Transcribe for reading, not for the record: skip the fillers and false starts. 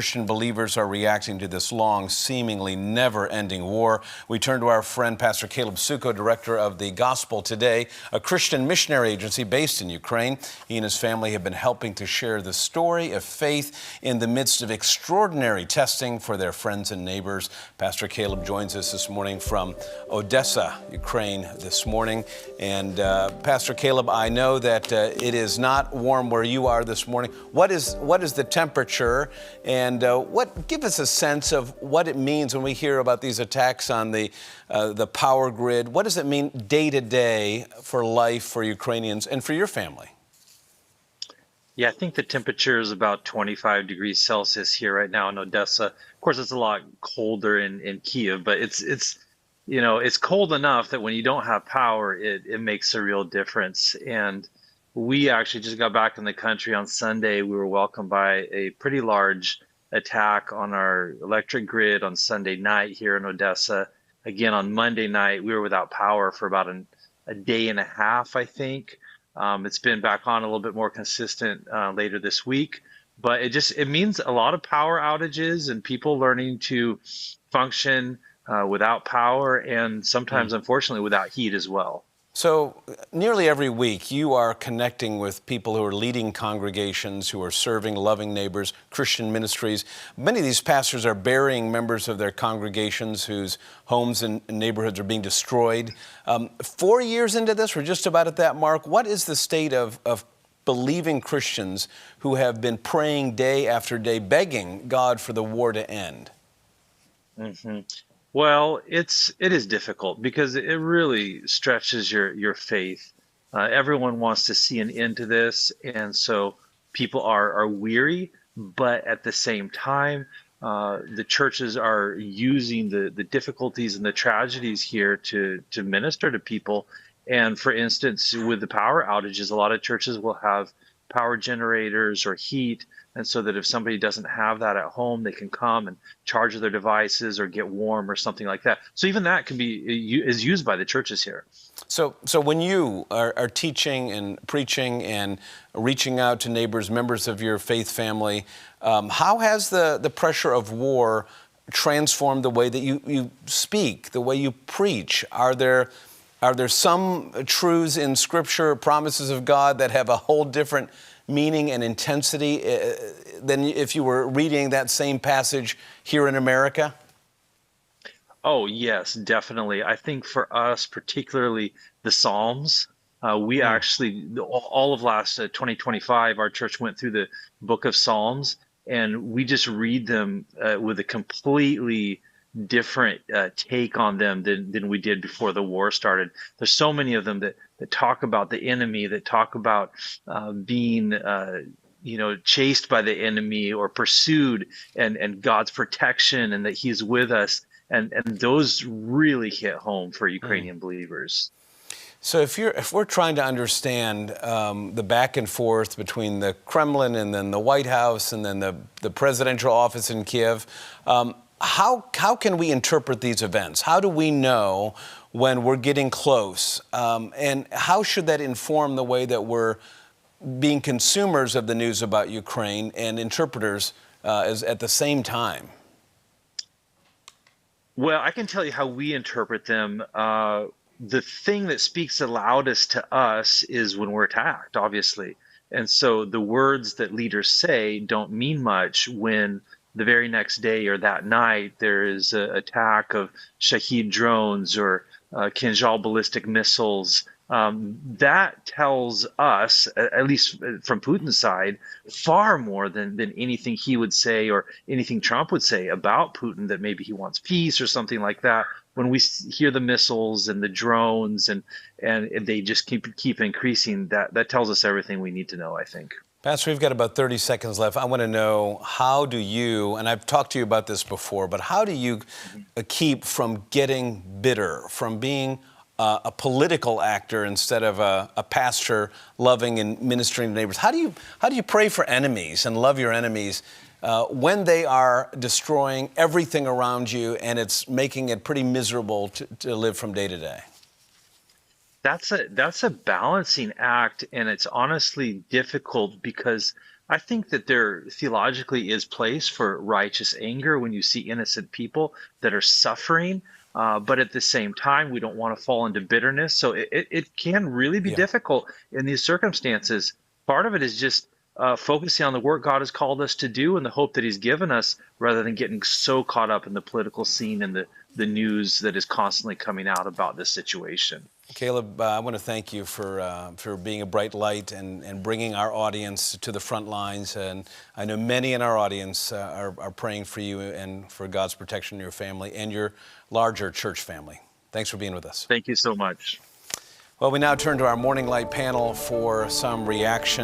Christian believers are reacting to this long, seemingly never-ending war. We turn to our friend Pastor Caleb Suko, director of the Gospel Today, a Christian missionary agency based in Ukraine. He and his family have been helping to share the story of faith in the midst of extraordinary testing for their friends and neighbors. Pastor Caleb joins us this morning from Odessa, Ukraine this morning. And Pastor Caleb, I know that it is not warm where you are this morning. What is the temperature? And give us a sense of what it means when we hear about these attacks on the power grid. What does it mean day to day for life for Ukrainians and for your family? Yeah, I think the temperature is about 25 degrees Celsius here right now in Odessa. Of course, it's a lot colder in Kiev, but it's cold enough that when you don't have power, it makes a real difference. And we actually just got back in the country on Sunday. We were welcomed by a pretty large attack on our electric grid on Sunday night here in Odessa. Again, on Monday night, we were without power for about a day and a half, I think. It's been back on a little bit more consistent later this week, but it means a lot of power outages and people learning to function without power and sometimes, unfortunately, without heat as well. So nearly every week you are connecting with people who are leading congregations, who are serving loving neighbors, Christian ministries. Many of these pastors are burying members of their congregations whose homes and neighborhoods are being destroyed. 4 years into this, we're just about at that mark. What is the state of believing Christians who have been praying day after day, begging God for the war to end? Mm-hmm. Well, it is difficult because it really stretches your faith. Everyone wants to see an end to this, and so people are weary. But at the same time, the churches are using the difficulties and the tragedies here to minister to people. And for instance, with the power outages, a lot of churches will have power generators or heat. And so that if somebody doesn't have that at home, they can come and charge their devices or get warm or something like that. So even that is used by the churches here. So when you are teaching and preaching and reaching out to neighbors, members of your faith family, how has the pressure of war transformed the way that you speak, the way you preach? Are there some truths in Scripture, promises of God, that have a whole different meaning and intensity than if you were reading that same passage here in America? Oh, yes, definitely. I think for us, particularly the Psalms, we actually, all of last 2025, our church went through the book of Psalms, and we just read them with a completely different take on them than we did before the war started. There's so many of them that talk about the enemy, that talk about being chased by the enemy or pursued, and God's protection and that He's with us, and those really hit home for Ukrainian believers. So if we're trying to understand the back and forth between the Kremlin and then the White House and then the presidential office in Kiev, how can we interpret these events? How do we know when we're getting close? And how should that inform the way that we're being consumers of the news about Ukraine and interpreters at the same time? Well, I can tell you how we interpret them. The thing that speaks the loudest to us is when we're attacked, obviously. And so the words that leaders say don't mean much when the very next day or that night there is an attack of Shahed drones or Kinzhal ballistic missiles. That tells us, at least from Putin's side, far more than anything he would say or anything Trump would say about Putin, that maybe he wants peace or something like that. When we hear the missiles and the drones and they just keep increasing, that tells us everything we need to know, I think. Pastor, we've got about 30 seconds left. I want to know, how do you, and I've talked to you about this before, but how do you keep from getting bitter, from being a political actor instead of a pastor loving and ministering to neighbors? How do you pray for enemies and love your enemies when they are destroying everything around you and it's making it pretty miserable to live from day to day? That's a balancing act, and it's honestly difficult because I think that there theologically is place for righteous anger when you see innocent people that are suffering. But at the same time, we don't want to fall into bitterness. So it can really be Yeah. difficult in these circumstances. Part of it is just focusing on the work God has called us to do and the hope that He's given us, rather than getting so caught up in the political scene and the news that is constantly coming out about this situation. Caleb, I want to thank you for being a bright light and bringing our audience to the front lines. And I know many in our audience are praying for you and for God's protection in your family and your larger church family. Thanks for being with us. Thank you so much. Well, we now turn to our Morning Light panel for some reaction.